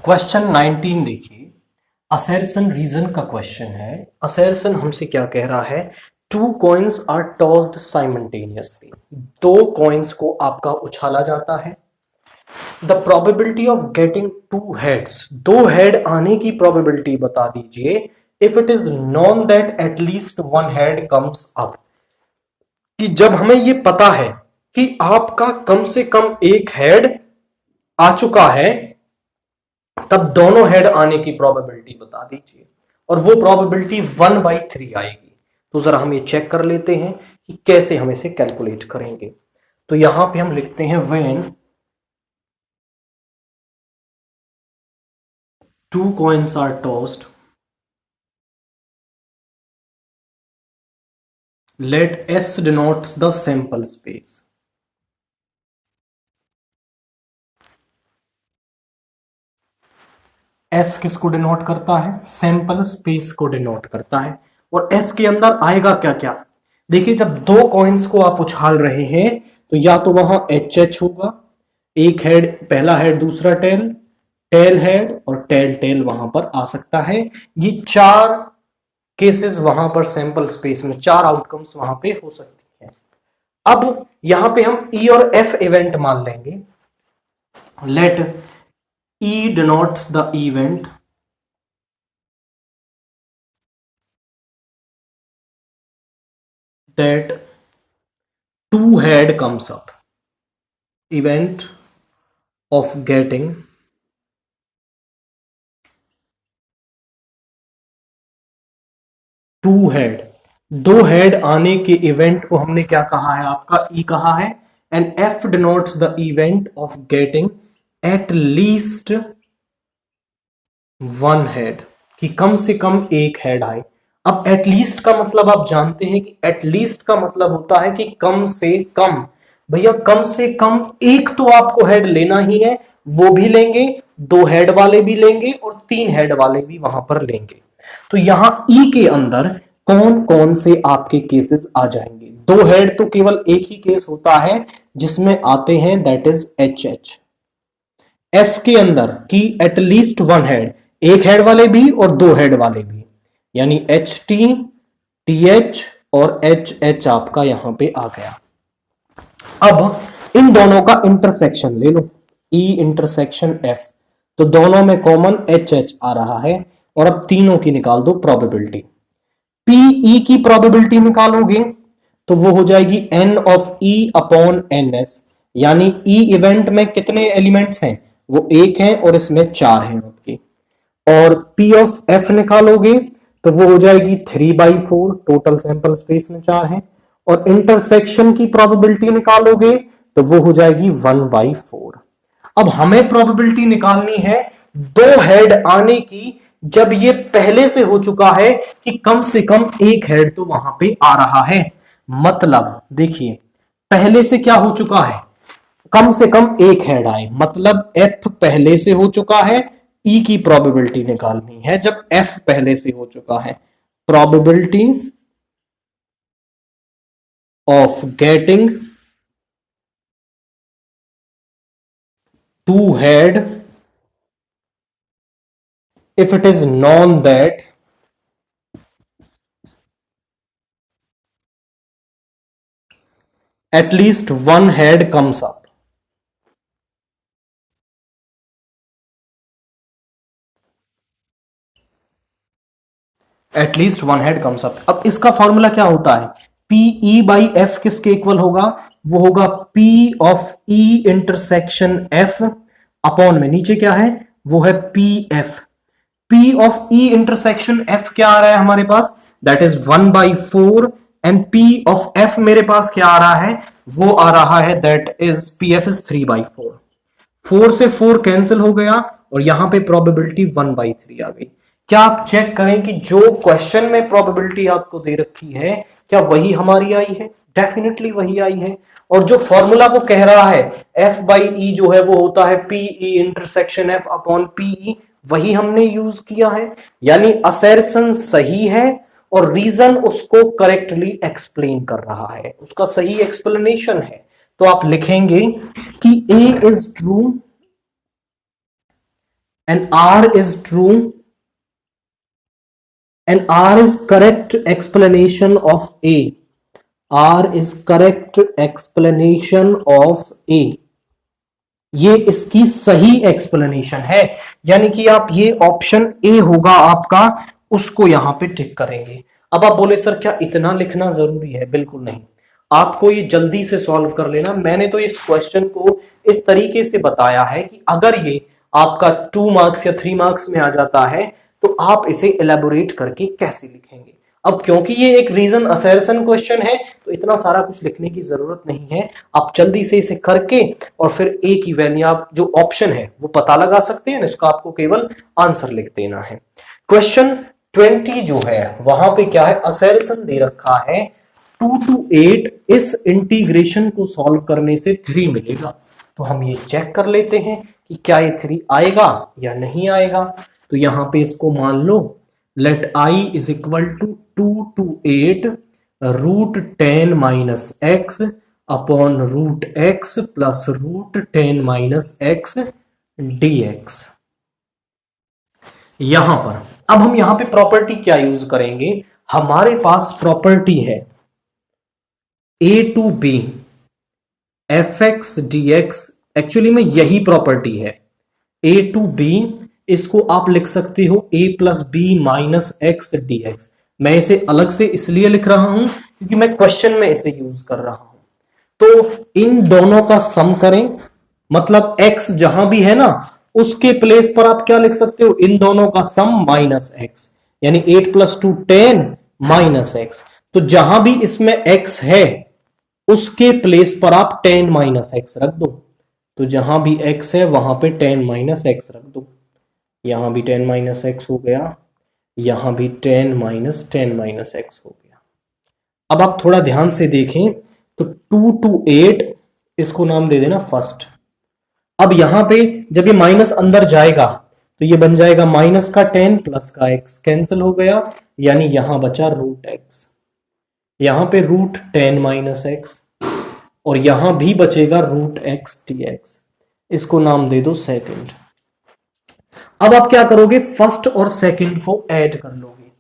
Question 19 देखिए, assertion reason का question है। असर्शन हमसे क्या कह रहा है? Two coins are tossed simultaneously, दो कॉइन्स को आपका उछाला जाता है। The probability of getting two heads, दो हेड आने की प्रोबेबिलिटी बता दीजिए if it is known that at least one head comes up, कि जब हमें ये पता है कि आपका कम से कम एक हेड आ चुका है, तब दोनों हेड आने की प्रोबेबिलिटी बता दीजिए। और वो प्रोबेबिलिटी 1/3 आएगी। तो जरा हम ये चेक कर लेते हैं कि कैसे हम इसे कैलकुलेट करेंगे। तो यहां पे हम लिखते हैं when two coins are tossed, let S denotes the sample space। S किसको डिनोट करता है? सैंपल स्पेस को डिनोट करता है। और S के अंदर आएगा क्या क्या? देखिए, जब दो कॉइन्स को आप उछाल रहे हैं तो या तो वहां HH होगा, एक हेड, पहला हेड, दूसरा टेल, टेल हेड और टेल टेल वहां पर आ सकता है। ये चार केसेस वहां पर सैंपल स्पेस में, चार आउटकम्स वहां पे हो सकती है। अब यहां पे हम E और F इवेंट मान लेंगे। Let E denotes the event that two head comes up, event of getting two head, दो हेड आने के इवेंट को हमने क्या कहा है? आपका E कहा है। And F denotes the event of getting at least one head, कि कम से कम एक हेड आए। अब एटलीस्ट का मतलब आप जानते हैं कि एटलीस्ट का मतलब होता है कि कम से कम। भैया कम से कम एक तो आपको हेड लेना ही है, वो भी लेंगे, दो हेड वाले भी लेंगे और तीन हेड वाले भी वहां पर लेंगे। तो यहां ई के अंदर कौन कौन से आपके केसेस आ जाएंगे? दो हेड तो केवल एक ही केस होता है जिसमें आते हैं, that is H H. F के अंदर की एटलीस्ट वन हेड, एक हेड वाले भी और दो हेड वाले भी, यानी एच टी, टी एच और एच एच आपका यहां पे आ गया। अब इन दोनों का इंटरसेक्शन ले लो, ई इंटरसेक्शन एफ, तो दोनों में कॉमन एच एच आ रहा है। और अब तीनों की निकाल दो प्रोबेबिलिटी। पीई की प्रोबेबिलिटी निकालोगे तो वो हो जाएगी N of E upon N S, यानी ई इवेंट में कितने एलिमेंट्स हैं? वो एक है और इसमें चार हैं आपके। और पी ऑफ एफ निकालोगे तो वो हो जाएगी 3/4, टोटल सैंपल स्पेस में चार है। और इंटरसेक्शन की प्रोबेबिलिटी निकालोगे तो वो हो जाएगी 1/4। अब हमें प्रोबेबिलिटी निकालनी है दो हेड आने की, जब ये पहले से हो चुका है कि कम से कम एक हेड तो वहां पे आ रहा है। मतलब देखिए, पहले से क्या हो चुका है? कम से कम एक हेड आए, मतलब एफ पहले से हो चुका है। ई की प्रोबेबिलिटी निकालनी है जब एफ पहले से हो चुका है। Probability of getting two head if it is known that at least one head comes up। At least one head comes up. अब इसका फॉर्मूला क्या होता है? पीई बाई एफ किसके इक्वल होगा? वो होगा P of E intersection F upon में नीचे क्या है? वो है P F. P of E intersection F क्या आ रहा है हमारे पास? That is 1/4। And P of F मेरे पास क्या आ रहा है? वो आ रहा है that is P F is 3/4। 4 से 4 कैंसिल हो गया और यहां पे प्रोबेबिलिटी 1/3 आ गई। क्या आप चेक करें कि जो क्वेश्चन में प्रोबेबिलिटी आपको दे रखी है क्या वही हमारी आई है? डेफिनेटली वही आई है। और जो फॉर्मूला वो कह रहा है F/E जो है वो होता है PE intersection F upon PE, वही हमने यूज किया है। यानी असर्शन सही है और रीजन उसको करेक्टली एक्सप्लेन कर रहा है, उसका सही एक्सप्लेनेशन है। तो आप लिखेंगे कि A is true and R is true and R is correct explanation of A. R is correct explanation of A. ये इसकी सही एक्सप्लेनेशन है, यानी कि आप ये ऑप्शन ए होगा आपका, उसको यहां पे टिक करेंगे। अब आप बोले सर क्या इतना लिखना जरूरी है? बिल्कुल नहीं, आपको ये जल्दी से सॉल्व कर लेना। मैंने तो इस क्वेश्चन को इस तरीके से बताया है कि अगर ये आपका 2 मार्क्स या 3 मार्क्स में आ जाता है तो आप इसे एलैबोरेट करके कैसे लिखेंगे। अब क्योंकि ये एक रीजन असर्शन क्वेश्चन है तो इतना सारा कुछ लिखने की जरूरत नहीं है, आप जल्दी से इसे करके और फिर ए की वैल्यू आप जो ऑप्शन है वो पता लगा सकते हैं, इसका आपको केवल आंसर लिख देना है। क्वेश्चन 20 जो है वहां पे क्या है, असर्शन दे रखा है 2 to 8, इस इंटीग्रेशन को सॉल्व करने से 3 मिलेगा। तो हम ये चेक कर लेते हैं कि क्या ये 3 आएगा या नहीं आएगा। तो यहां पे इसको मान लो, let I is equal to 2 to 8 root 10 minus x upon root x plus root 10 minus x dx। यहां पर अब हम यहां पे प्रॉपर्टी क्या यूज करेंगे, हमारे पास प्रॉपर्टी है a to b fx dx, actually में यही प्रॉपर्टी है a to b, इसको आप लिख सकते हो a plus b minus x d x. मैं इसे अलग से इसलिए लिख रहा हूं क्योंकि मैं क्वेश्चन में इसे यूज कर रहा हूं। तो इन दोनों का सम करें, मतलब x जहां भी है ना उसके प्लेस पर आप क्या लिख सकते हो, इन दोनों का सम माइनस एक्स, यानी 8 प्लस 2 10 माइनस एक्स। तो जहां भी इसमें x है उसके प्लेस पर आप 10 माइनस एक्स रख दो। तो जहां भी x है वहां पे 10 माइनस एक्स रख दो। यहां भी 10 माइनस एक्स हो गया, यहां भी 10 माइनस एक्स हो गया। अब आप थोड़ा ध्यान से देखें तो 2 to 8 इसको नाम दे देना फर्स्ट। अब यहां पे जब ये माइनस अंदर जाएगा तो ये बन जाएगा माइनस का 10 प्लस का x कैंसिल हो गया, यानी यहां बचा रूट x। यहां पे रूट 10 माइनस एक्स और यहां भी बचेगा रूट एक्स dx। इसको नाम दे दो सेकंड। अब आप क्या करोगे, फर्स्ट और सेकंड को ऐड कर लोगे।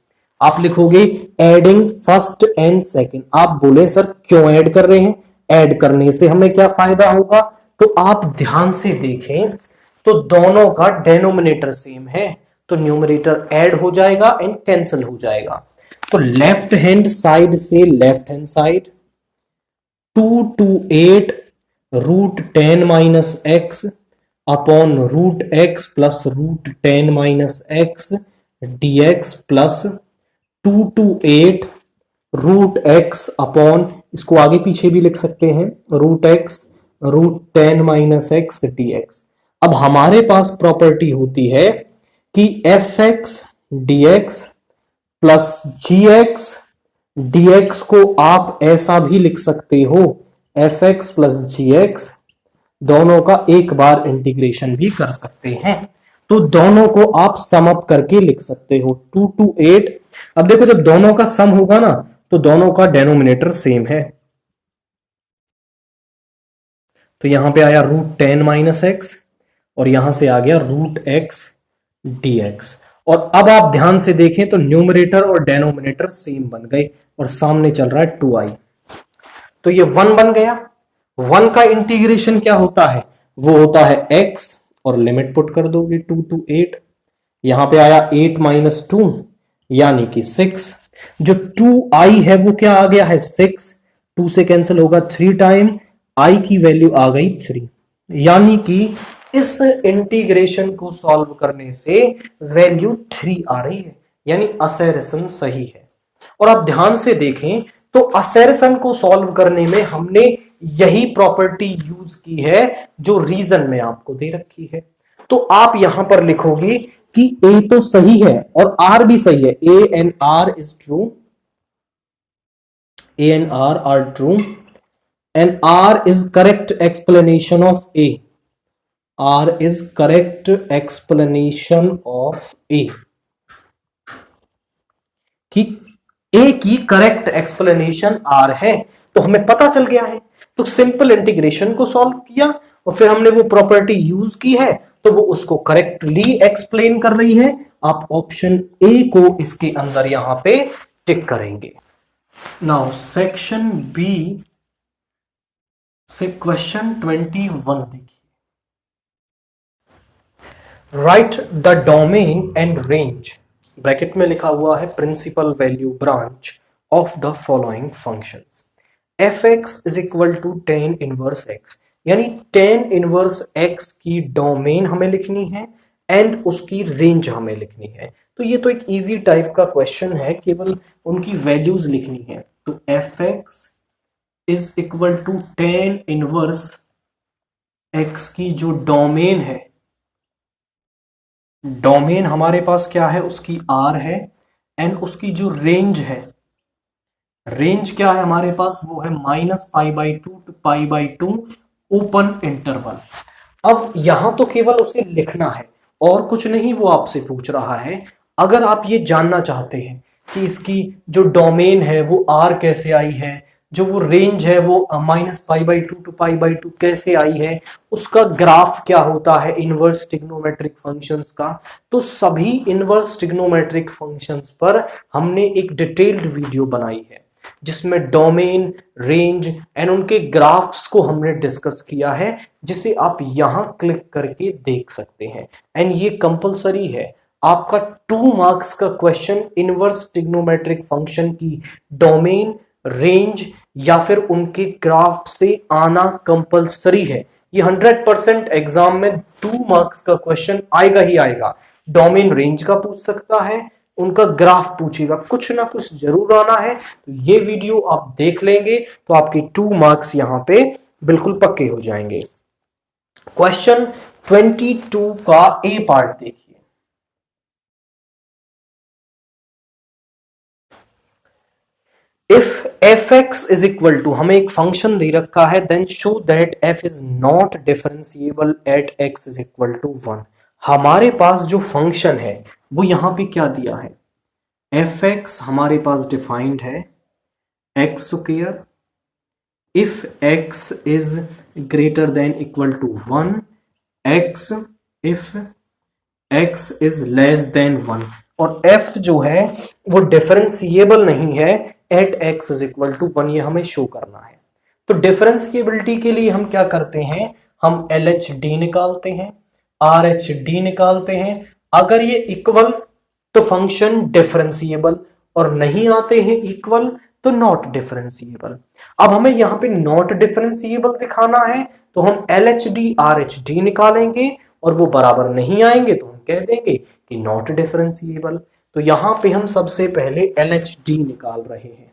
आप लिखोगे एडिंग फर्स्ट एंड सेकंड। आप बोले सर क्यों ऐड कर रहे हैं, ऐड करने से हमें क्या फायदा होगा, तो आप ध्यान से देखें तो दोनों का डेनोमिनेटर सेम है तो न्यूमरेटर ऐड हो जाएगा एंड कैंसिल हो जाएगा। तो लेफ्ट हैंड साइड से left hand side 2 to 8 root 10 minus x upon root x plus root 10 minus x dx plus 2 to 8 root x upon, इसको आगे पीछे भी लिख सकते हैं, root x root 10 minus x dx। अब हमारे पास प्रॉपर्टी होती है कि fx dx plus gx dx को आप ऐसा भी लिख सकते हो fx प्लस gx, दोनों का एक बार इंटीग्रेशन भी कर सकते हैं। तो दोनों को आप सम अप करके लिख सकते हो 2 to 8। अब देखो जब दोनों का सम होगा ना तो दोनों का डेनोमिनेटर सेम है, तो यहां पे आया रूट 10 माइनस एक्स और यहां से आ गया रूट एक्स dx। और अब आप ध्यान से देखें तो न्यूमरेटर और डेनोमिनेटर सेम बन गए और सामने चल रहा है 2i, तो ये 1 बन गया। 1 का इंटीग्रेशन क्या होता है, वो होता है x और लिमिट पुट कर दोगे 2 to 8। यहां पे आया 8 माइनस 2 यानी कि 6। जो 2i है वो क्या आ गया है 6, 2 से कैंसिल होगा 3 टाइम, i की वैल्यू आ गई 3, यानी कि इस इंटीग्रेशन को सॉल्व करने से वैल्यू 3 आ रही है, यानी असर्शन सही है। और आप ध्यान से देखें तो असर्शन को सॉल्व करने में हमने यही प्रॉपर्टी यूज की है जो रीजन में आपको दे रखी है। तो आप यहां पर लिखोगे कि ए तो सही है और आर भी सही है, A and R is true, A and R are true and R is correct explanation of A, R is correct explanation of A, कि A की करेक्ट एक्सप्लेनेशन R है, तो हमें पता चल गया है। तो सिंपल इंटीग्रेशन को सॉल्व किया और फिर हमने वो प्रॉपर्टी यूज की है तो वो उसको करेक्टली एक्सप्लेन कर रही है। आप ऑप्शन ए को इसके अंदर यहां पे टिक करेंगे। नाउ सेक्शन बी से क्वेश्चन 21 देखिए। Right the domain and range, bracket में लिखा हुआ है principal value branch of the following functions. F x is equal to tan inverse x, यानी टेन इनवर्स एक्स की डोमेन हमें लिखनी है एंड उसकी रेंज हमें लिखनी है। तो ये तो एक इजी टाइप का क्वेश्चन है, केवल उनकी वैल्यूज लिखनी है। तो f x is equal to tan inverse x की जो डोमेन है, डोमेन हमारे पास क्या है, उसकी आर है, एंड उसकी जो रेंज है, रेंज क्या है हमारे पास, वो है -π/2 to π/2 ओपन इंटरवल। अब यहां तो केवल उसे लिखना है और कुछ नहीं, वो आपसे पूछ रहा है अगर आप ये जानना चाहते हैं कि इसकी जो डोमेन है वो आर कैसे आई है, जो वो रेंज है वो -π/2 to π/2 कैसे आई है, उसका ग्राफ क्या होता है इनवर्स ट्रिग्नोमेट्रिक फंक्शंस का, तो सभी इनवर्स ट्रिग्नोमेट्रिक फंक्शंस पर हमने एक डिटेल्ड वीडियो बनाई है जिसमें डोमेन, रेंज एंड उनके ग्राफ्स को हमने डिस्कस किया है, जिसे आप यहां क्लिक करके देख सकते हैं। एंड ये कंपलसरी है, आपका 2 मार्क्स का क्वेश्चन इनवर्स ट्रिग्नोमेट्रिक फंक्शन की डोमेन, रेंज या फिर उनके ग्राफ से आना कंपलसरी है। ये 100% एग्जाम में 2 मार्क्स का क्वेश्चन आएगा ही आएगा। डोमेन रेंज का पूछ सकता है, उनका ग्राफ पूछेगा, कुछ ना कुछ जरूर आना है। तो ये वीडियो आप देख लेंगे तो आपके 2 मार्क्स यहां पे बिल्कुल पक्के हो जाएंगे। क्वेश्चन 22 का ए पार्ट देखिए। If f x is equal to, हमें एक फंक्शन दे रखा है, then show that f is not differentiable at x is equal to 1। हमारे पास जो फंक्शन है वो यहां पे क्या दिया है, एफ एक्स हमारे पास डिफाइंड है x square if x is greater than equal to 1, x if x is less than 1, और एफ जो है वो डिफरेंशिएबल नहीं है at x is equal to 1, ये हमें शो करना है। तो डिफरेंशिएबिलिटी के लिए हम क्या करते हैं, हम एल एच डी निकालते हैं, आर एच डी निकालते हैं। अगर ये इक्वल तो फंक्शन डिफरेंशिएबल, और नहीं आते हैं इक्वल तो नॉट डिफरेंशिएबल। अब हमें यहां पे नॉट डिफरेंशिएबल दिखाना है तो हम L H D R H D निकालेंगे, और वो बराबर नहीं आएंगे तो हम कह देंगे कि नॉट डिफरेंशिएबल। तो यहां पे हम सबसे पहले एल एच डी निकाल रहे हैं।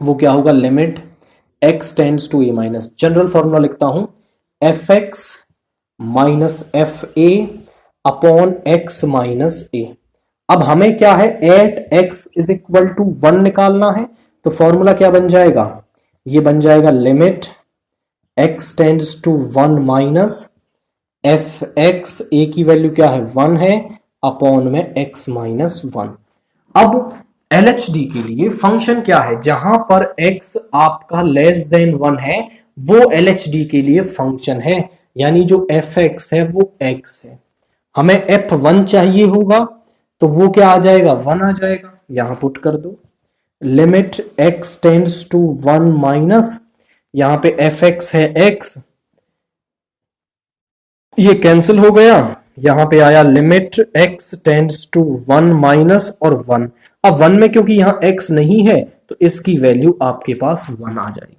वो क्या होगा, limit x tends to a minus, general formula लिखता हूं, f x minus f a upon x minus a. अब हमें क्या है, at x is equal to 1 निकालना है। तो फॉर्मूला क्या बन जाएगा, ये बन जाएगा limit x tends to 1 minus f x, a की वैल्यू क्या है 1 है, अपॉन में एक्स माइनस 1। अब एल एच डी के लिए फंक्शन क्या है, जहां पर x आपका लेस देन 1 है वो एल एच डी के लिए फंक्शन है, यानी जो एफ एक्स है वो x है। हमें f1 चाहिए होगा तो वो क्या आ जाएगा, 1 आ जाएगा, यहां पुट कर दो। Limit x tends to 1 minus, यहां पे एफ एक्स है x, ये कैंसिल हो गया, यहां पे आया limit x tends to 1 minus और 1। अब 1 में क्योंकि यहां x नहीं है तो इसकी वैल्यू आपके पास 1 आ जाएगी।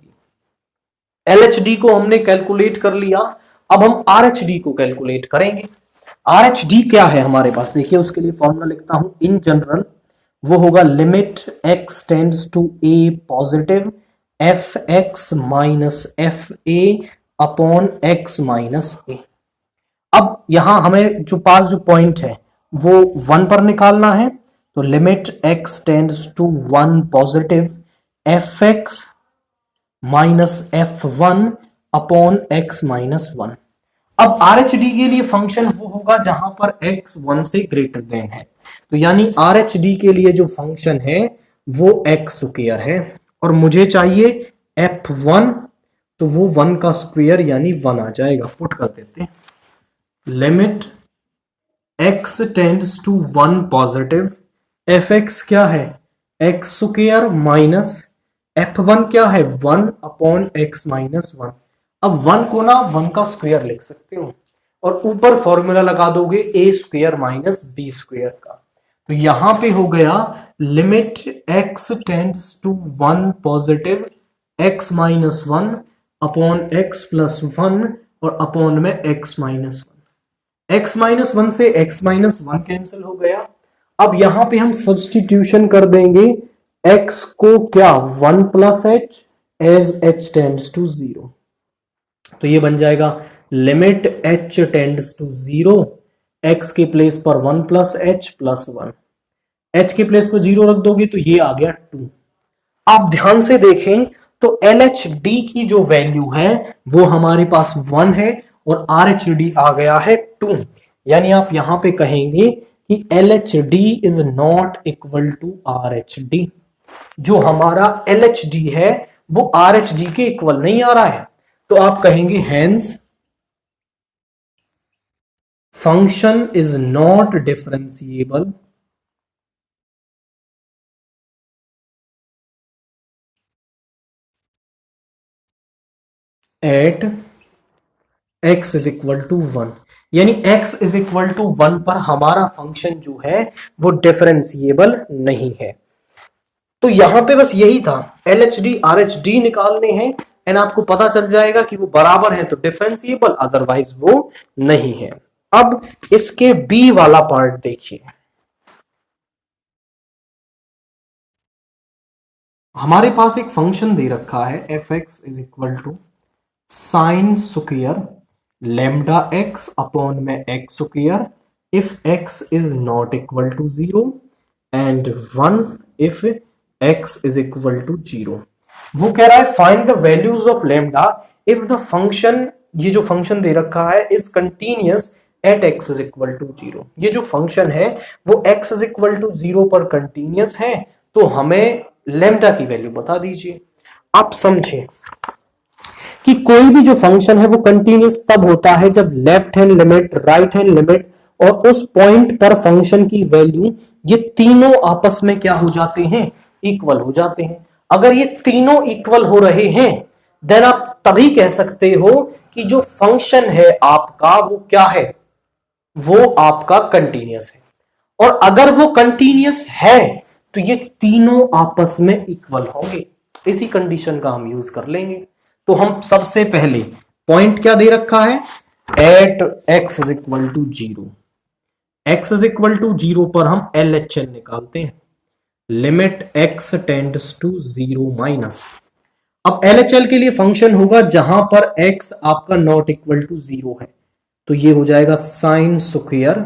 LHD को हमने कैलकुलेट कर लिया, अब हम RHD को कैलकुलेट करेंगे। RHD क्या है हमारे पास, देखिए उसके लिए फॉर्मूला लिखता हूं इन जनरल, वो होगा limit x tends to a positive f x minus f a upon x minus a. अब यहां हमें जो पास जो पॉइंट है वो 1 पर निकालना है, तो limit x tends to 1 positive f x minus f one upon x minus 1। अब RHD के लिए फंक्शन वो होगा जहां पर x 1 से ग्रेटर देन है, तो यानी RHD के लिए जो फंक्शन है वो x स्क्वायर है, और मुझे चाहिए f1 तो वो 1 का स्क्वायर यानी 1 आ जाएगा। पुट कर देते हैं, limit x tends to 1 positive, f x क्या है एक्स स्क्वायर माइनस f1 क्या है 1 अपॉन x माइनस 1। अब 1 को ना 1 का स्क्वायर लिख सकते हो और ऊपर फॉर्मूला लगा दोगे a square minus b square का। तो यहां पे हो गया limit x tends to 1 positive x minus 1 upon x plus 1 और अपॉन में x माइनस 1। x माइनस 1 से x माइनस 1 कैंसिल हो गया। अब यहां पे हम सब्स्टिट्यूशन कर देंगे x को क्या 1 plus H as h tends to 0। तो ये बन जाएगा limit h tends to 0, x के प्लेस पर 1 प्लस एच प्लस 1, h के प्लेस पर 0 रख दोगे तो ये आ गया 2। आप ध्यान से देखें तो LHD की जो वैल्यू है वो हमारे पास 1 है और RHD आ गया है 2। यानी आप यहां पे कहेंगे कि LHD is not equal to RHD। जो हमारा LHD है वो RHD के इक्वल नहीं आ रहा है, तो आप कहेंगे hence function is not differentiable at x is equal to 1। यानी x इज इक्वल टू 1 पर हमारा फंक्शन जो है वो डिफरेंशिएबल नहीं है। तो यहां पे बस यही था, LHD RHD निकालने हैं एंड आपको पता चल जाएगा कि वो बराबर है तो डिफरेंशिएबल, अदरवाइज वो नहीं है। अब इसके बी वाला पार्ट देखिए, हमारे पास एक फंक्शन दे रखा है f x is equal to sine square lambda x upon में x square if x is not equal to 0 and 1 if x is equal to 0। वो कह रहा है find the values of lambda if the function, ये जो function दे रखा है is continuous at x is equal to 0। ये जो फंक्शन है वो x is equal to 0 पर कंटिन्यूस है, तो हमें lambda की वैल्यू बता दीजिए। आप समझे कि कोई भी जो फंक्शन है वो कंटिन्यूस तब होता है जब left hand limit, right hand limit और उस पॉइंट पर फंक्शन की वैल्यू ये तीनों आपस में क्या हो जाते हैं, इक्वल हो जाते हैं। अगर ये तीनों इक्वल हो रहे हैं देन आप तभी कह सकते हो कि जो फंक्शन है आपका वो क्या है, वो आपका कंटिन्यूस है। और अगर वो कंटिन्यूस है तो ये तीनों आपस में इक्वल होंगे। इसी कंडीशन का हम यूज कर लेंगे। तो हम सबसे पहले पॉइंट क्या दे रखा है, at x is equal to 0, x is equal to 0 पर हम LHN निकालते हैं, limit x tends to 0 minus. अब LHL के लिए फंक्शन होगा जहां पर x आपका नॉट इक्वल टू 0 है, तो ये हो जाएगा sine square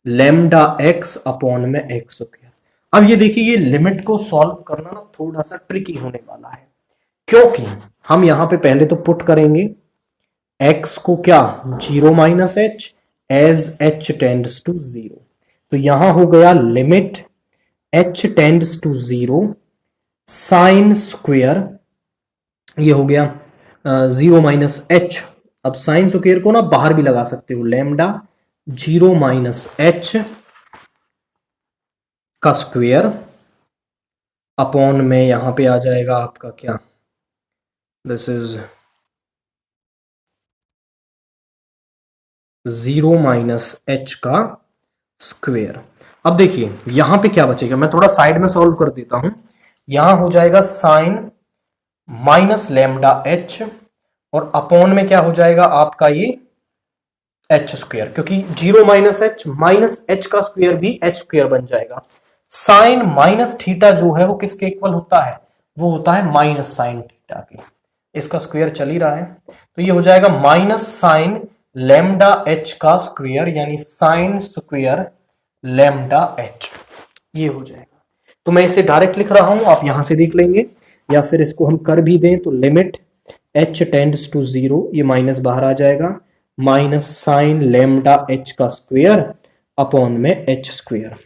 lambda x upon में x स्क्वायर। अब ये देखिए, ये लिमिट को सॉल्व करना ना थोड़ा सा ट्रिकी होने वाला है, क्योंकि हम यहां पे पहले तो पुट करेंगे x को क्या 0 minus h as h tends to 0। तो यहां हो गया limit h tends to 0 sine square, ये हो गया 0 माइनस एच। अब साइन स्क्वायर को ना बाहर भी लगा सकते हो, लैम्डा 0 माइनस एच का स्क्वायर अपॉन में यहां पे आ जाएगा आपका क्या, दिस इज 0 माइनस एच का स्क्वायर। अब देखिए यहां पे क्या बचेगा, मैं थोड़ा साइड में सॉल्व कर देता हूं। यहां हो जाएगा साइन माइनस लैम्डा एच और अपॉन में क्या हो जाएगा आपका ये एच स्क्वायर, क्योंकि 0 माइनस एच का स्क्वायर भी एच स्क्वायर बन जाएगा। साइन माइनस थीटा जो है वो किसके इक्वल होता है, वो होता है माइनस साइन थीटा के। इसका स्क्वायर चल ही रहा है, तो ये हो जाएगा माइनस साइन लैम्डा एच का स्क्वायर यानी साइन स्क्वायर लैम्डा एच, ये हो जाएगा। तो मैं इसे डायरेक्ट लिख रहा हूं, आप यहां से देख लेंगे, या फिर इसको हम कर भी दें तो लिमिट एच टेंड्स टू 0, ये माइनस बाहर आ जाएगा, माइनस साइन लैम्डा एच का स्क्वायर अपॉन में एच स्क्वायर,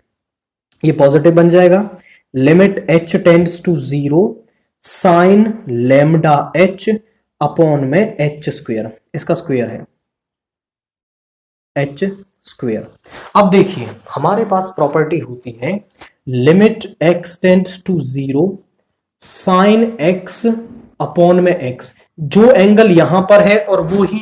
ये पॉजिटिव बन जाएगा। Limit H tends to 0 sine lambda H upon में एच स्क्वेयर, इसका स्क्वेयर है एच स्क्वेयर। अब देखिए हमारे पास प्रॉपर्टी होती है limit x tends to zero sine X upon में एक्स, जो एंगल यहां पर है और वो ही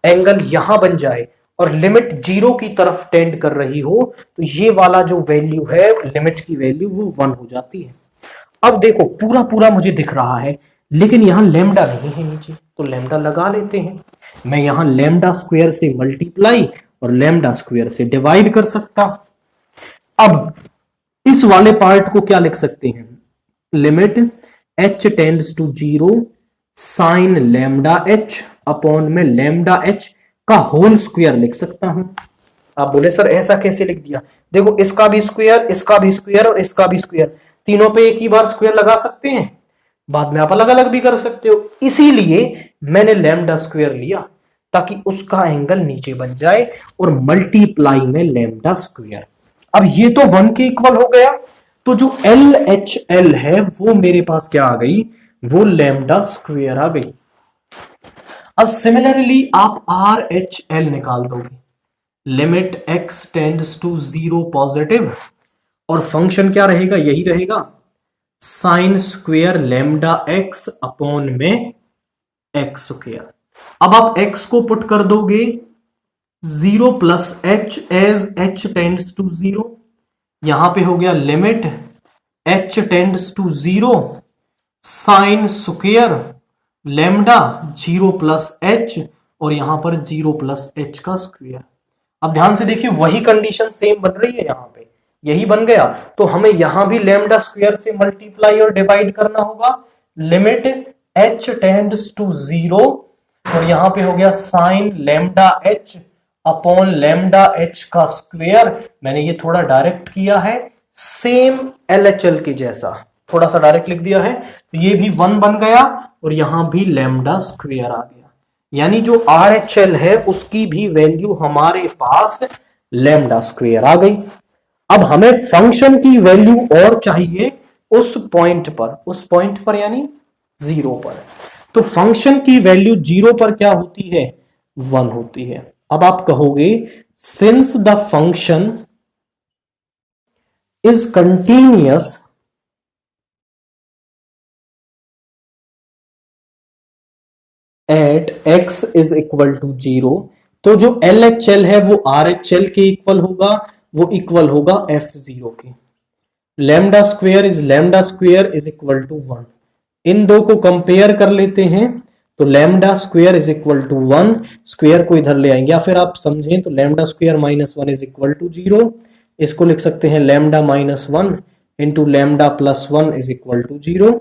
एंगल यहां बन जाए और लिमिट जीरो की तरफ टेंड कर रही हो, तो ये वाला जो वैल्यू है लिमिट की वैल्यू वो 1 हो जाती है। अब देखो पूरा पूरा मुझे दिख रहा है, लेकिन यहां लेमडा नहीं है नीचे, तो लेमडा लगा लेते हैं। मैं यहां लेमडा स्क्वायर से मल्टीप्लाई और लेमडा स्क्वायर से डिवाइड कर सकता। अब इस वाले पार्ट को क्या लिख सकते हैं, limit h tends to zero sine lambda h upon में लेमडा h का होल स्क्वायर लिख सकता हूं। आप बोले सर ऐसा कैसे लिख दिया, देखो इसका भी स्क्वायर, इसका भी स्क्वायर और इसका भी स्क्वायर, तीनों पे एक ही बार स्क्वायर लगा सकते हैं, बाद में आप अलग अलग भी कर सकते हो, इसीलिए मैंने लैम्डा स्क्वायर लिया ताकि उसका एंगल नीचे बन जाए और मल्टीप्लाई में लैम्डा स्क्वायर। अब ये तो 1 के इक्वल हो गया, तो जो एल एच एल है वो मेरे पास क्या आ गई, वो लैम्डा स्क्वायर आ गई। अब सिमिलरली आप आर एच एल निकाल दोगे, limit x tends to zero positive और फंक्शन क्या रहेगा, यही रहेगा sine square lambda X upon में एक्स स्क्वेयर। अब आप एक्स को पुट कर दोगे zero plus H as H tends to zero, यहां पे हो गया limit H tends to zero sine square lambda zero plus H और यहां पर जीरो प्लस एच का स्क्वेयर। अब ध्यान से देखिए वही कंडीशन सेम बन रही है, यहां पे यही बन गया, तो हमें यहां भी लेमडा स्क्वायर से मल्टीप्लाई और डिवाइड करना होगा, limit H tends to zero और यहां पे हो गया sine lambda H upon lambda H का स्क्वायर। मैंने ये थोड़ा डायरेक्ट किया है, सेम एलएचएल के जैसा थोड़ा सा डायरेक्ट लिख दिया है, तो ये भी 1 बन गया और यहां भी लेमडा स्क्वायर आ गया, यानी जो आर एच एल है उसकी भी वैल्यू हमारे पास लेमडा स्क्वायर आ गई। अब हमें फंक्शन की वैल्यू और चाहिए उस पॉइंट पर यानी 0 पर, तो फंक्शन की वैल्यू 0 पर क्या होती है, 1 होती है। अब आप कहोगे since the function is continuous at x is equal to 0, तो जो एल एच एल है वो आर एच एल के इक्वल होगा, वो इक्वल होगा f0 के। Lambda square is equal to 1, इन दो को कंपेयर कर लेते हैं, तो lambda square is equal to 1, square को इधर ले आएंगे, या फिर आप समझें तो lambda square minus 1 is equal to 0, इसको लिख सकते हैं lambda minus 1 into lambda plus 1 is equal to 0।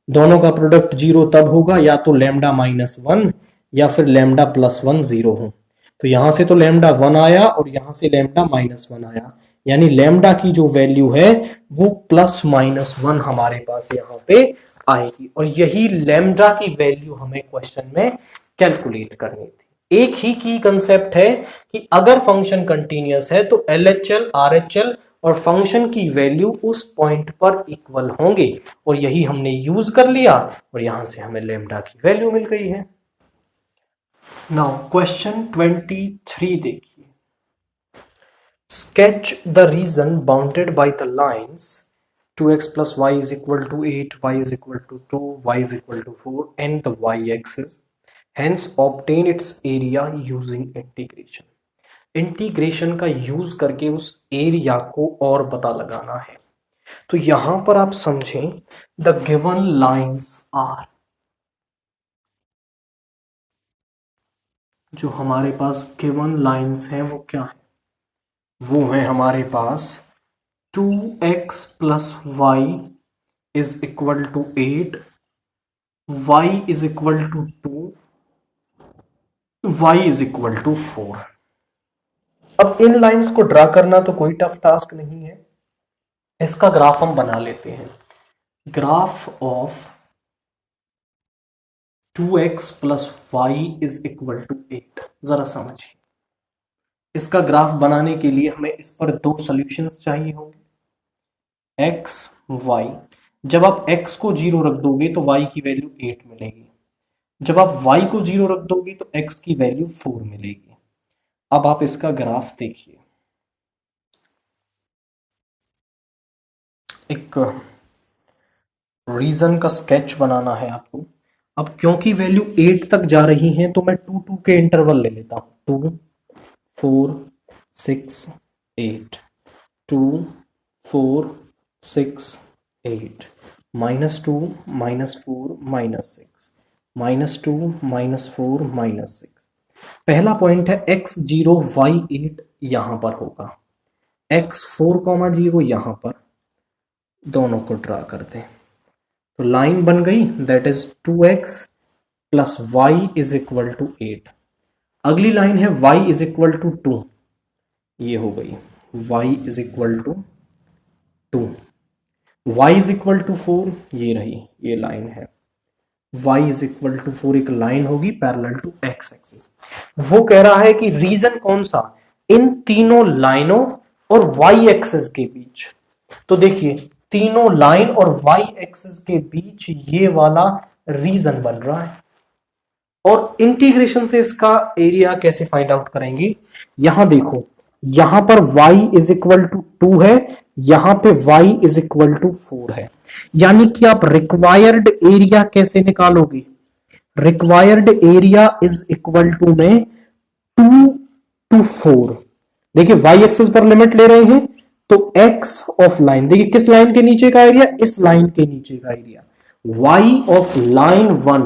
दोनों का प्रोडक्ट 0 तब होगा या तो लैम्डा माइनस 1 या फिर लैम्डा प्लस 1 0 हो, तो यहां से तो लैम्डा 1 आया और यहां से लैम्डा माइनस 1 आया, यानी लैम्डा की जो वैल्यू है वो प्लस माइनस 1 हमारे पास यहाँ पे आएगी, और यही लैम्डा की वैल्यू हमें क्वेश्चन में कैलकुलेट करनी थी। एक ही की कंसेप्ट है कि अगर फंक्शन कंटीन्यूअस है तो एलएचएल आरएचएल और फंक्शन की वैल्यू उस पॉइंट पर इक्वल होंगे, और यही हमने यूज कर लिया और यहां से हमें लैम्डा की वैल्यू मिल गई है। नाउ क्वेश्चन 23 देखिए, sketch the region bounded by the lines 2x plus y is equal to 8, y is equal to 2, y is equal to 4 and the y-axis, hence obtain its area using integration। Integration का use करके उस area को और पता लगाना है। तो यहां पर आप समझें द गिवन लाइंस आर, जो हमारे पास गिवन लाइंस हैं वो क्या है, वो है हमारे पास 2x plus Y is equal to 8, y is equal to 2, y is equal to 4। अब इन लाइंस को ड्रा करना तो कोई टफ टास्क नहीं है, इसका ग्राफ हम बना लेते हैं। Graph of 2x plus Y is equal to 8, जरा समझिए। इसका ग्राफ बनाने के लिए हमें इस पर दो सॉल्यूशंस चाहिए होंगे, x y। जब आप x को 0 रख दोगे तो y की वैल्यू 8 मिलेगी, जब आप y को 0 रख दोगे तो x की वैल्यू 4 मिलेगी। अब आप इसका ग्राफ देखिए, एक रीजन का स्केच बनाना है आपको। अब क्योंकि वैल्यू 8 तक जा रही है तो मैं 2 के इंटरवल ले लेता हूं। 2 4 6 8, 2 4 6 8, -2 -4 -6, -2 -4 -6। पहला पॉइंट है x0 y8 यहां पर होगा, x4, 0 यहां पर, दोनों को ड्रा करते हैं तो लाइन बन गई, that is 2x plus Y is equal to 8। अगली लाइन है y इज इक्वल टू 2, ये हो गई y is equal to 2, y is equal to 4, ये रही, ये लाइन है y इज इक्वल टू 4, एक लाइन होगी पैरेलल टू x एक्सिस। वो कह रहा है कि रीजन कौन सा, इन तीनों लाइनों और y एक्सिस के बीच। तो देखिए तीनों लाइन और y एक्सिस के बीच ये वाला रीजन बन रहा है, और इंटीग्रेशन से इसका एरिया कैसे फाइंड आउट करेंगे। यहां देखो, यहां पर y इज इक्वल टू 2 है, यहां पे y इज इक्वल टू 4 है, यानी कि आप रिक्वायर्ड एरिया कैसे निकालोगे। Required area is equal to में 2 टू 4। देखिए y एक्सिस पर लिमिट ले रहे हैं तो x ऑफ लाइन, देखिए किस लाइन के नीचे का एरिया, इस लाइन के नीचे का area, y of line 1,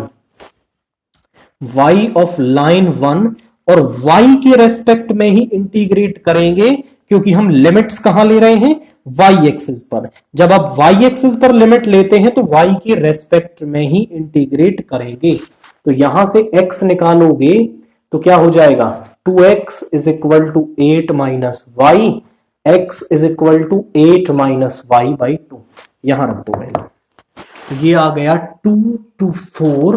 y of line 1, और y के रेस्पेक्ट में ही इंटीग्रेट करेंगे क्योंकि हम लिमिट्स कहां ले रहे हैं, y एक्सिस पर। जब आप y एक्सिस पर लिमिट लेते हैं तो y के रेस्पेक्ट में ही इंटीग्रेट करेंगे। तो यहां से x निकालोगे तो क्या हो जाएगा, 2x is equal to 8 minus Y, x is equal to 8 minus Y by 2, यहां रख दो पहले। ये आ गया 2 to 4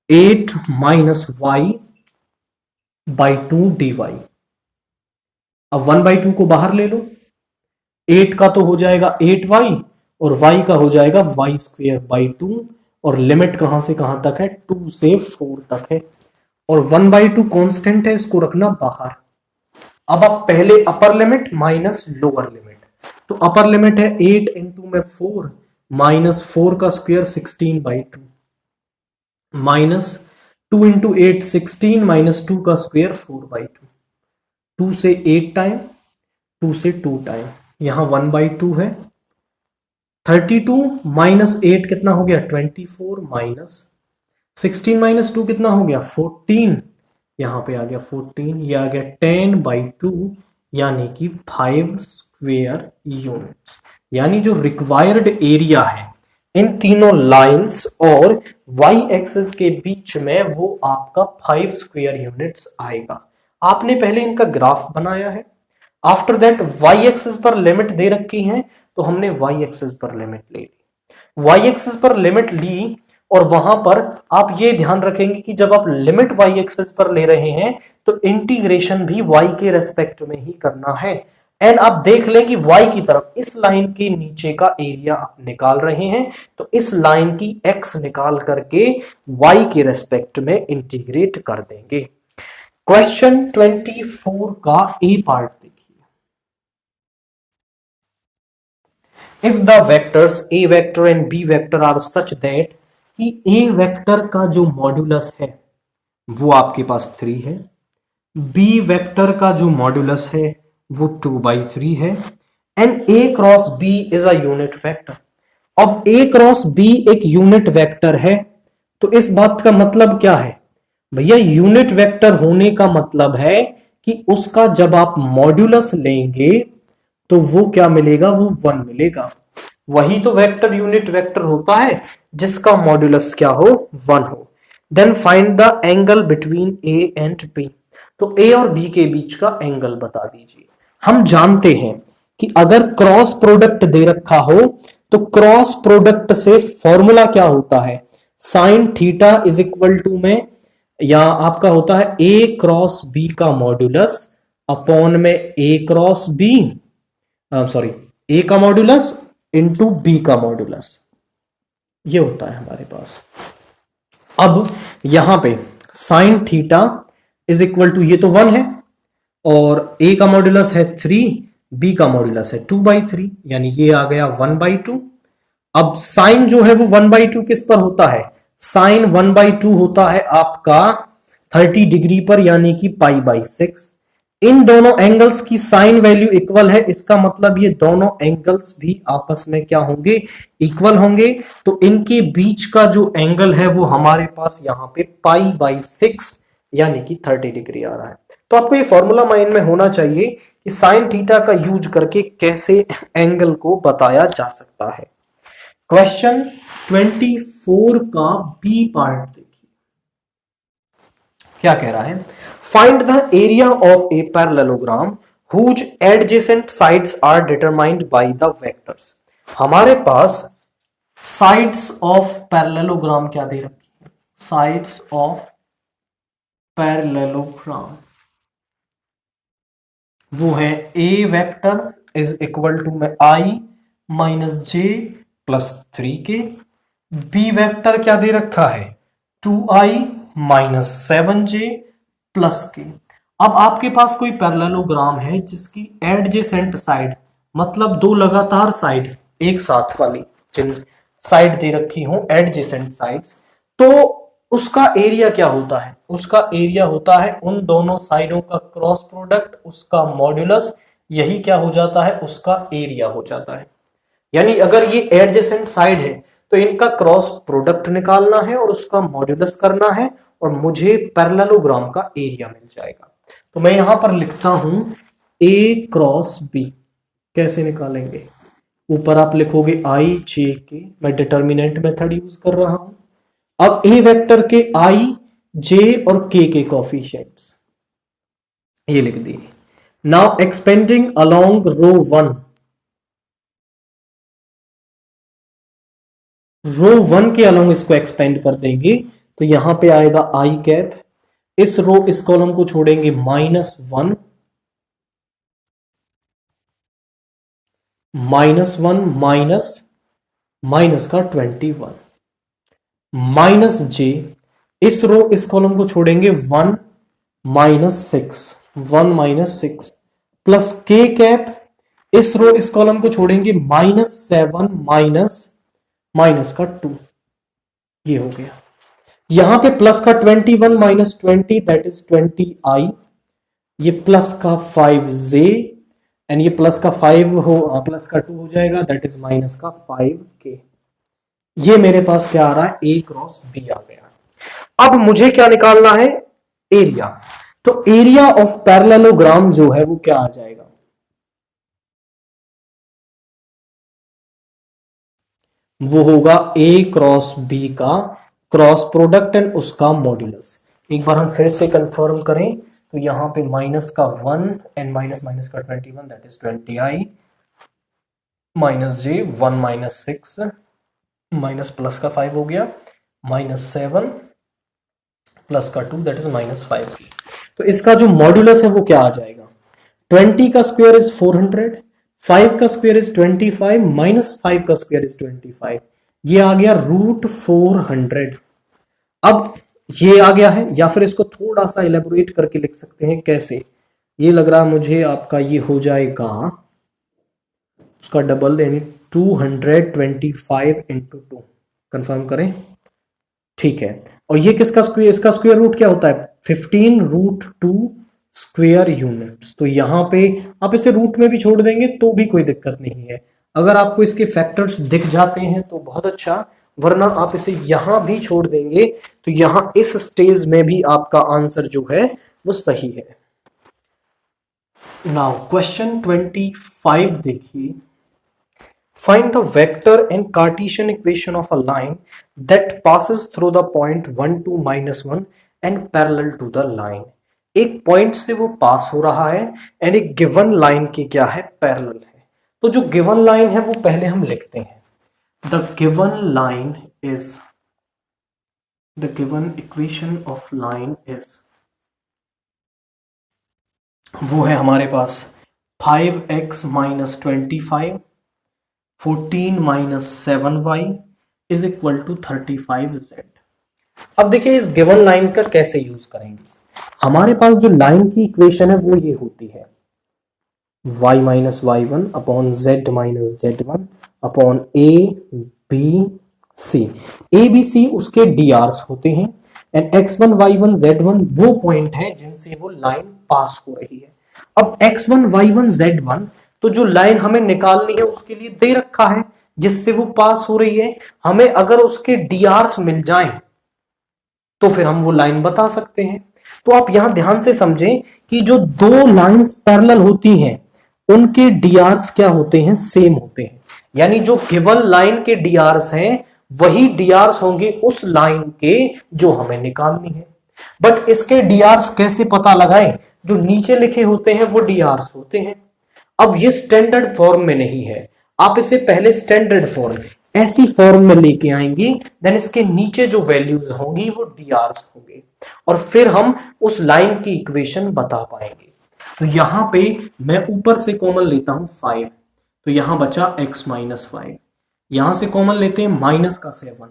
8 minus Y by 2 D Y. अब 1/2 को बाहर ले लो, 8 का तो हो जाएगा 8y और y का हो जाएगा वाई स्क्वेयर बाई 2, और लिमिट कहां से कहां तक है, 2 से 4 तक है, और 1/2 कांस्टेंट है, इसको रखना बाहर। अब आप पहले upper limit minus lower limit, तो अपर लिमिट है 8 इंटू में 4 माइनस 4 का स्क्वायर 16/2, माइनस 2 इंटू 8 16 माइनस 2 का स्क्वायर 4/2, 2 से 8 टाइम, 2 से 2 टाइम, यहां 1/2 है। 32 माइनस 8 कितना हो गया, 24, माइनस 16 माइनस 2 कितना हो गया, 14, यहां पे आ गया 14, ये आ गया 10/2, यानी कि 5 स्क्वेयर यूनिट्स। यानी जो रिक्वायर्ड एरिया है इन तीनों लाइंस और y एक्सिस के बीच में वो आपका 5 स्क्वेयर यूनिट्स आएगा। आपने पहले इनका ग्राफ बनाया है, आफ्टर दैट y एक्सिस पर लिमिट दे रखी है तो हमने y एक्सिस पर लिमिट ले ली, y एक्सिस पर लिमिट ली, और वहां पर आप ये ध्यान रखेंगे कि जब आप लिमिट y एक्सिस पर ले रहे हैं तो इंटीग्रेशन भी y के रेस्पेक्ट में ही करना है। एंड आप देख लें कि y की तरफ इस लाइन के नीचे का एरिया आप निकाल रहे हैं तो इस लाइन की x निकाल करके y के रेस्पेक्ट में इंटीग्रेट कर देंगे। क्वेश्चन 24 का ए पार्ट देखिए। If the vectors a vector and b vector are such that कि a वेक्टर का जो मॉड्यूलस है वो आपके पास 3 है, b वेक्टर का जो मॉड्यूलस है वो 2/3 है, and a cross b is a unit vector. अब a क्रॉस b एक यूनिट वेक्टर है तो इस बात का मतलब क्या है भैया, यूनिट वेक्टर होने का मतलब है कि उसका जब आप मॉड्यूलस लेंगे तो वो क्या मिलेगा, वो 1 मिलेगा। वही तो वेक्टर यूनिट वेक्टर होता है जिसका मॉड्यूलस क्या हो, 1 हो। Then find the angle between A and B, तो ए और बी के बीच का एंगल बता दीजिए। हम जानते हैं कि अगर क्रॉस प्रोडक्ट दे रखा हो तो क्रॉस प्रोडक्ट से फॉर्मूला क्या होता है, sine theta is equal to में, या आपका होता है ए क्रॉस बी का मॉड्यूलस अपॉन में A cross B, sorry A का मॉड्यूलस इंटू बी का मॉड्यूलस, ये होता है हमारे पास। अब यहां पे sine theta is equal to, ये तो 1 है और a का मॉड्यूलस है 3, b का मॉड्यूलस है 2/3, यानी ये आ गया 1/2। अब साइन जो है वो 1/2 किस पर होता है? साइन 1/2 होता है आपका 30 डिग्री पर, यानी कि π/6। इन दोनों एंगल्स की साइन वैल्यू इक्वल है, इसका मतलब ये दोनों एंगल्स भी आपस में क्या होंगे? इक्वल होंगे। तो इनके बीच का जो एंगल है वो हमारे पास यहां पे π/6 यानी कि 30 डिग्री आ रहा है। तो आपको ये फॉर्मूला माइंड में होना चाहिए कि साइन थीटा का यूज करके कैसे एंगल को बताया जा सकता है। क्वेश्चन 24 का बी पार्ट देखिए, क्या कह रहा है? Find the area of a parallelogram whose adjacent sides are determined by the vectors. हमारे पास साइड्स ऑफ पैरेललोग्राम क्या दे रखी है? साइड्स ऑफ पैरेललोग्राम वो है ए वेक्टर इज इक्वल टू में आई माइनस जे प्लस 3k। बी वेक्टर क्या दे रखा है? 2i माइनस 7j प्लस के। अब आपके पास कोई पैरेललोग्राम है जिसकी एडजेसेंट साइड, मतलब दो लगातार साइड एक साथ वाली जिन साइड दे रखी हो एडजेसेंट साइड्स, तो उसका एरिया क्या होता है? उसका एरिया होता है उन दोनों साइडों का क्रॉस प्रोडक्ट, उसका मॉड्यूलस, यही क्या हो जाता है? उसका एरिया हो जाता है। यानी अगर ये एडजेसेंट साइड है तो इनका क्रॉस प्रोडक्ट निकालना है और उसका मॉड्यूलस करना है और मुझे पैरेललोग्राम का एरिया मिल जाएगा। तो मैं यहां पर लिखता हूं ए क्रॉस बी। कैसे निकालेंगे? ऊपर आप लिखोगे आई जे के, मैं डिटर्मिनेंट मेथड यूज कर रहा हूं। अब ए वेक्टर के आई जे और के कोफिशिएंट्स ये लिख दिए। नाउ एक्सपेंडिंग अलोंग रो 1, रो 1 के अलोंग इसको एक्सपेंड कर देंगे तो यहां पे आएगा आई कैप। इस रो इस कॉलम को छोड़ेंगे -1 -1 माइनस का 21 माइनस जे। इस रो इस कॉलम को छोड़ेंगे 1 -6 प्लस के कैप। इस रो इस कॉलम को छोड़ेंगे -7 माइनस का 2। ये हो गया। यहां पे प्लस का 21 माइनस 20 दैट इज 20i। ये प्लस का 5j एंड ये प्लस का 5 हो प्लस का 2 हो जाएगा दैट इज माइनस का 5k। ये मेरे पास क्या आ रहा है? ए क्रॉस बी आ गया। अब मुझे क्या निकालना है? एरिया। तो एरिया ऑफ पैरेललोग्राम जो है वो क्या आ जाएगा? वो होगा ए क्रॉस बी का क्रॉस प्रोडक्ट एंड उसका मॉड्यूलस। एक बार हम फिर से कंफर्म करें तो यहां पे माइनस का 1 एंड माइनस माइनस का 21 that is 20i minus J 1 minus 6 minus plus का 5 हो गया -7 प्लस का 2 दैट इज -5। तो इसका जो मॉड्यूलस है वो क्या आ जाएगा? 20 का स्क्वायर इज 400, 5 का स्क्वायर इज 25 माइनस 5 का स्क्वायर इज 25। ये आ गया √400। अब ये आ गया है, या फिर इसको थोड़ा सा इलेबोरेट करके लिख सकते हैं। कैसे? ये लग रहा है मुझे आपका ये हो जाएगा उसका डबल यानी 225 इंटू 2। कंफर्म करें, ठीक है। और ये किसका स्क्वायर? इसका स्क्वायर रूट क्या होता है? 15√2 स्क्वायर यूनिट्स। तो यहां पे आप इसे रूट में भी छोड़ देंगे तो भी कोई दिक्कत नहीं है। अगर आपको इसके फैक्टर्स दिख जाते हैं तो बहुत अच्छा, वरना आप इसे यहां भी छोड़ देंगे तो यहां इस स्टेज में भी आपका आंसर जो है वो सही है। नाउ क्वेश्चन 25 देखिए। Find the vector and Cartesian equation of a line that passes through the point 1 2 -1 and parallel to the line। एक पॉइंट से वो पास हो रहा है एंड एक गिवन लाइन के क्या है? पैरेलल है। तो जो गिवन लाइन है वो पहले हम लिखते हैं। The given line is, the given equation of line is, वो है हमारे पास 5x - 25 14 - 7y is equal to 35z। अब देखिए इस गिवन लाइन का कैसे यूज करेंगे। हमारे पास जो लाइन की इक्वेशन है वो ये होती है y minus Y one upon Z minus Z one upon A B C. A B C उसके डी आर्स होते हैं and X one Y one Z one वो पॉइंट है जिनसे वो लाइन पास हो रही है। अब X one Y one Z one तो जो लाइन हमें निकालनी है उसके लिए दे रखा है जिससे वो पास हो रही है। हमें अगर उसके डी आर्स मिल जाएं तो फिर हम वो लाइन बता सकते हैं। तो आप यहां ध्यान से समझें कि जो दो लाइंस पैरेलल होती हैं उनके डीआरस क्या होते हैं, सेम होते हैं। यानी जो गिवन लाइन के डीआरस हैं वही डीआरस होंगे उस लाइन के जो हमें निकालनी है। बट इसके डीआरस कैसे पता लगाएं, जो नीचे लिखे होते हैं वो डीआरस होते हैं। अब ये स्टैंडर्ड फॉर्म में नहीं है, आप इसे पहले स्टैंडर्ड फॉर्म ऐसी फॉर्म में लेके आएंगे, देन इसके नीचे जो वैल्यूज होंगी वो डीआरस होंगे और फिर हम उस लाइन की इक्वेशन बता पाएंगे। तो यहां पे मैं ऊपर से कॉमन लेता हूं 5, तो यहां बचा x माइनस फाइव। यहां से कॉमन लेते हैं माइनस का 7,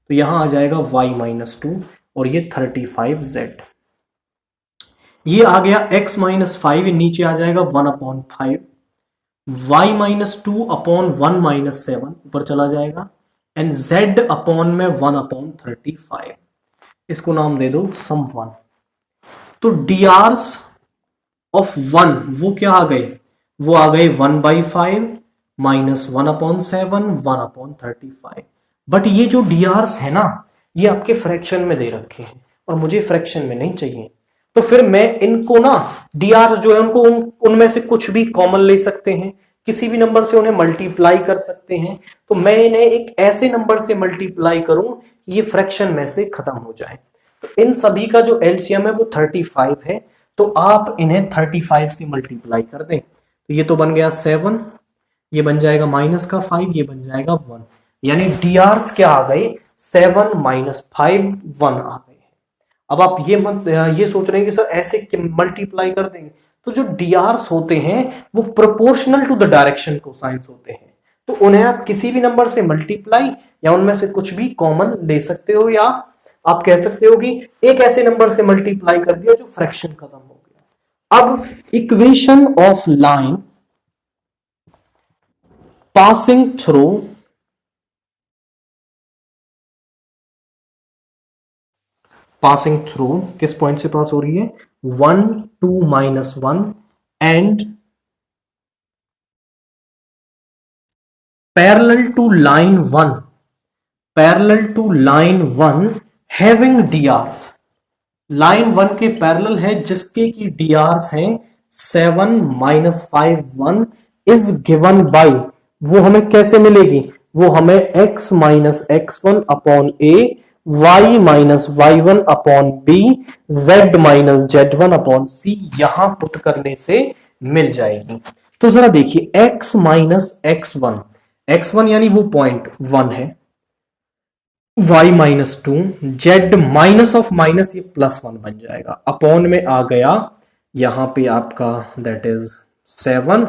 तो यहां आ जाएगा y माइनस 2 और ये 35z। ये आ गया x माइनस 5, नीचे आ जाएगा 1/5, y माइनस 2 अपॉन 1 माइनस 7 ऊपर चला जाएगा एंड z अपॉन में 1/35। इसको नाम दे दो सम 1। तो drs ऑफ 1 वो क्या आ गए, वो आ गए 1/5 माइनस 1/7 1/35। बट ये जो drs है ना ये आपके फ्रैक्शन में दे रखे हैं और मुझे फ्रैक्शन में नहीं चाहिए। तो फिर मैं इनको ना drs जो है उनको उनमें से कुछ भी कॉमन ले सकते हैं, किसी भी नंबर से उन्हें मल्टीप्लाई कर सकते हैं। तो मैं इन्हें एक ऐसे नंबर से मल्टीप्लाई करूं कि ये फ्रैक्शन में से खत्म हो जाए। तो इन सभी का जो एलसीएम है वो 35 है, तो आप इन्हें 35 से मल्टीप्लाई कर दें। तो ये तो बन गया 7, ये बन जाएगा माइनस का 5, ये बन जाएगा 1। यानी डीआरस क्या आ गए, 7 माइनस 5 1 आ गए। अब आप ये मत ये सोच रहे हैं कि सर ऐसे मल्टीप्लाई कर देंगे, तो जो डीआरस होते हैं वो proportional to the direction cosines होते हैं। तो उन्हें आप किसी भी नंबर से मल्टीप्लाई या उनमें से कुछ भी कॉमन ले सकते हो, या आप कह सकते हो कि एक ऐसे नंबर से मल्टीप्लाई कर दिया जो फ्रैक्शन खत्म हो गया। अब equation of line passing through किस पॉइंट से पास हो रही है, 1 2 minus 1 and parallel to line 1 having DRs. Line 1 के पैरेलल है जिसके की डीआरस हैं 7 माइनस 5 1 इज गिवन बाई, वो हमें कैसे मिलेगी, वो हमें x minus x1 upon a, y minus y1 upon b, z minus z1 upon c यहां पुट करने से मिल जाएगी। तो जरा देखिए x माइनस x1 यानी वो पॉइंट 1 है, y minus 2, z minus of minus ये प्लस 1 बन जाएगा, अपॉन में आ गया यहां पे आपका that is 7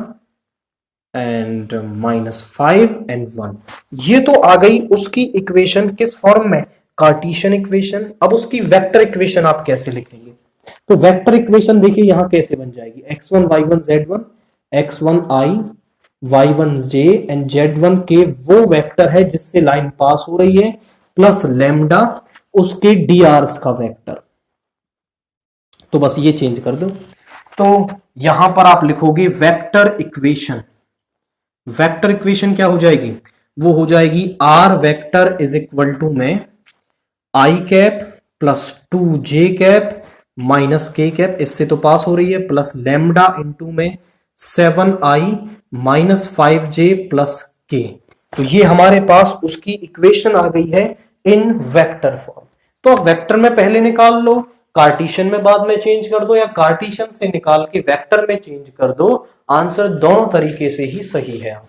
and minus 5 and 1। ये तो आ गई उसकी इक्वेशन किस फॉर्म में, कार्टेशियन इक्वेशन। अब उसकी वेक्टर इक्वेशन आप कैसे लिखेंगे, तो वेक्टर इक्वेशन देखिए यहां कैसे बन जाएगी, x1 y1 z1 x1 i y1 j and z1 के वो वेक्टर है जिससे लाइन पास हो रही है प्लस लैम्डा उसके drs का वेक्टर। तो बस ये चेंज कर दो, तो यहां पर आप लिखोगे वेक्टर इक्वेशन। वेक्टर इक्वेशन क्या हो जाएगी, वो हो जाएगी r vector is equal to में i cap plus 2j cap minus k cap, इससे तो पास हो रही है, प्लस लैम्डा इंटू में 7i minus 5j plus k। तो ये हमारे पास उसकी इक्वेशन आ गई है इन वेक्टर फॉर्म। तो अब वेक्टर में पहले निकाल लो, कार्टेशियन में बाद में चेंज कर दो, या कार्टेशियन से निकाल के वेक्टर में चेंज कर दो, आंसर दोनों तरीके से ही सही है।